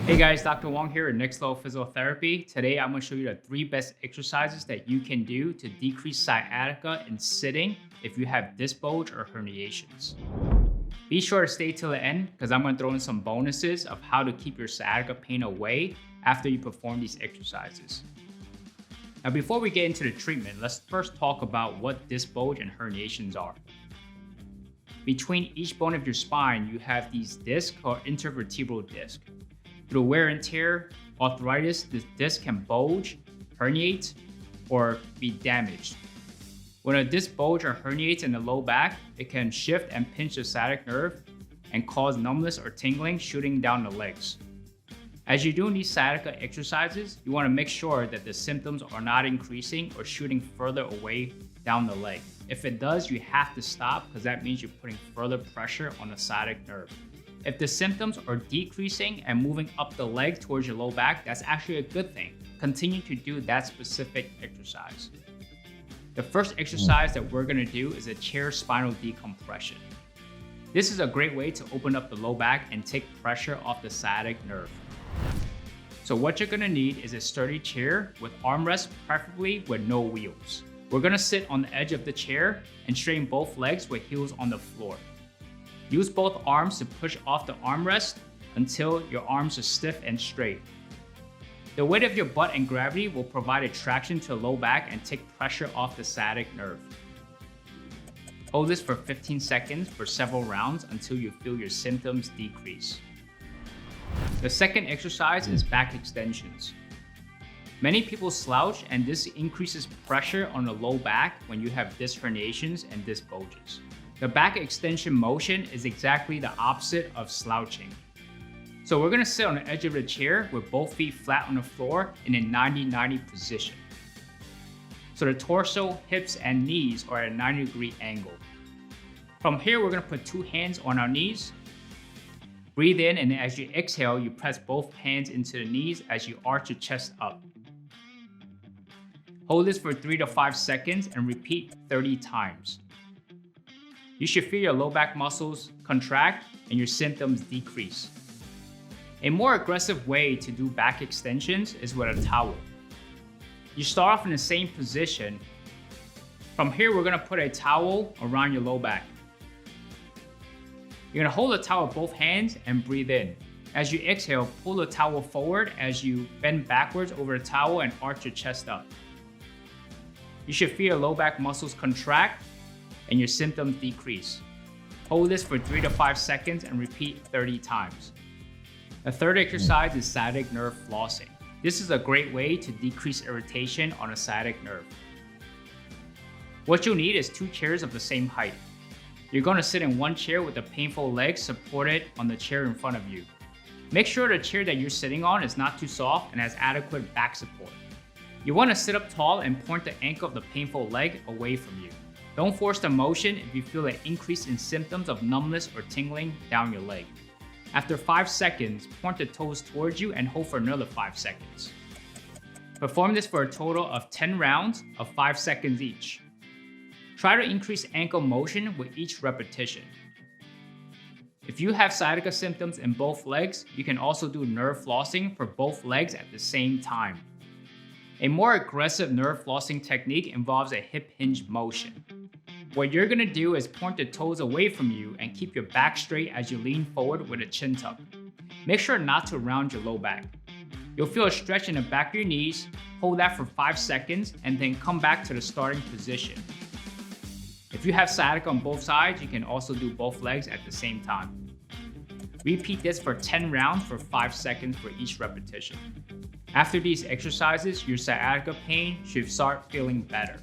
Hey guys, Dr. Wong here at Next Level Physiotherapy. Today I'm going to show you the 3 best exercises that you can do to decrease sciatica in sitting if you have disc bulge or herniations. Be sure to stay till the end because I'm going to throw in some bonuses of how to keep your sciatica pain away after you perform these exercises. Now before we get into the treatment, let's first talk about what disc bulge and herniations are. Between each bone of your spine, you have these discs called intervertebral disc. Through wear and tear, arthritis, this disc can bulge, herniate, or be damaged. When a disc bulge or herniates in the low back, it can shift and pinch the sciatic nerve and cause numbness or tingling shooting down the legs. As you're doing these sciatica exercises, you want to make sure that the symptoms are not increasing or shooting further away down the leg. If it does, you have to stop because that means you're putting further pressure on the sciatic nerve. If the symptoms are decreasing and moving up the leg towards your low back, that's actually a good thing. Continue to do that specific exercise. The first exercise that we're going to do is a chair spinal decompression. This is a great way to open up the low back and take pressure off the sciatic nerve. So what you're going to need is a sturdy chair with armrests, preferably with no wheels. We're going to sit on the edge of the chair and straighten both legs with heels on the floor. Use both arms to push off the armrest until your arms are stiff and straight. The weight of your butt and gravity will provide a traction to the low back and take pressure off the sciatic nerve. Hold this for 15 seconds for several rounds until you feel your symptoms decrease. The second exercise is back extensions. Many people slouch and this increases pressure on the low back when you have disc herniations and disc bulges. The back extension motion is exactly the opposite of slouching. So we're going to sit on the edge of the chair with both feet flat on the floor in a 90-90 position. So the torso, hips, and knees are at a 90-degree angle. From here, we're going to put 2 hands on our knees. Breathe in, and as you exhale, you press both hands into the knees as you arch your chest up. Hold this for 3 to 5 seconds and repeat 30 times. You should feel your low back muscles contract and your symptoms decrease. A more aggressive way to do back extensions is with a towel. You start off in the same position. From here, we're gonna put a towel around your low back. You're gonna hold the towel with both hands and breathe in. As you exhale, pull the towel forward as you bend backwards over the towel and arch your chest up. You should feel your low back muscles contract and your symptoms decrease. Hold this for 3 to 5 seconds and repeat 30 times. The third exercise is sciatic nerve flossing. This is a great way to decrease irritation on a sciatic nerve. What you'll need is 2 chairs of the same height. You're going to sit in one chair with the painful legs supported on the chair in front of you. Make sure the chair that you're sitting on is not too soft and has adequate back support. You want to sit up tall and point the ankle of the painful leg away from you. Don't force the motion if you feel an increase in symptoms of numbness or tingling down your leg. After 5 seconds, point the toes towards you and hold for another 5 seconds. Perform this for a total of 10 rounds of 5 seconds each. Try to increase ankle motion with each repetition. If you have sciatica symptoms in both legs, you can also do nerve flossing for both legs at the same time. A more aggressive nerve flossing technique involves a hip hinge motion. What you're going to do is point the toes away from you and keep your back straight as you lean forward with a chin tuck. Make sure not to round your low back. You'll feel a stretch in the back of your knees, hold that for 5 seconds, and then come back to the starting position. If you have sciatica on both sides, you can also do both legs at the same time. Repeat this for 10 rounds for 5 seconds for each repetition. After these exercises, your sciatica pain should start feeling better.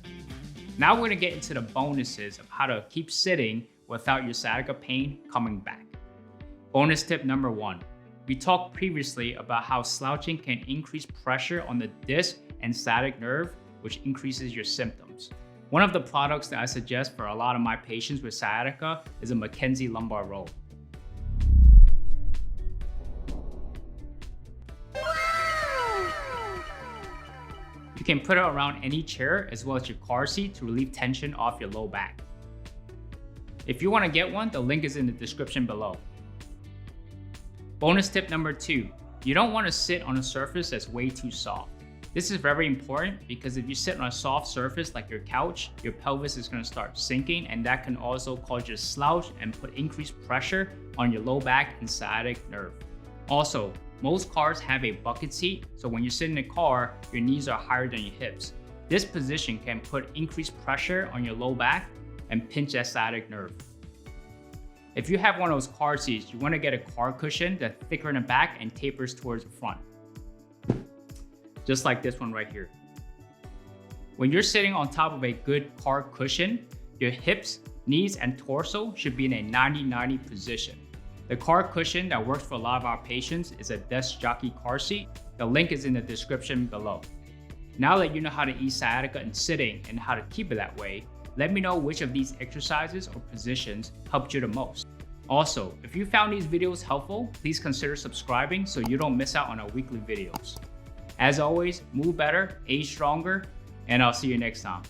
Now we're going to get into the bonuses of how to keep sitting without your sciatica pain coming back. Bonus tip number 1. We talked previously about how slouching can increase pressure on the disc and sciatic nerve, which increases your symptoms. One of the products that I suggest for a lot of my patients with sciatica is a McKenzie lumbar roll. You can put it around any chair as well as your car seat to relieve tension off your low back. If you want to get one, the link is in the description below. Bonus tip number 2, You don't want to sit on a surface that's way too soft. This is very important because if you sit on a soft surface like your couch, your pelvis is going to start sinking, and that can also cause you to slouch and put increased pressure on your low back and sciatic nerve. Also, most cars have a bucket seat, so when you sit in a car, your knees are higher than your hips. This position can put increased pressure on your low back and pinch that sciatic nerve. If you have one of those car seats, you want to get a car cushion that's thicker in the back and tapers towards the front. Just like this one right here. When you're sitting on top of a good car cushion, your hips, knees, and torso should be in a 90-90 position. The car cushion that works for a lot of our patients is a desk jockey car seat. The link is in the description below. Now that you know how to ease sciatica in sitting and how to keep it that way, let me know which of these exercises or positions helped you the most. Also, if you found these videos helpful, please consider subscribing so you don't miss out on our weekly videos. As always, move better, age stronger, and I'll see you next time.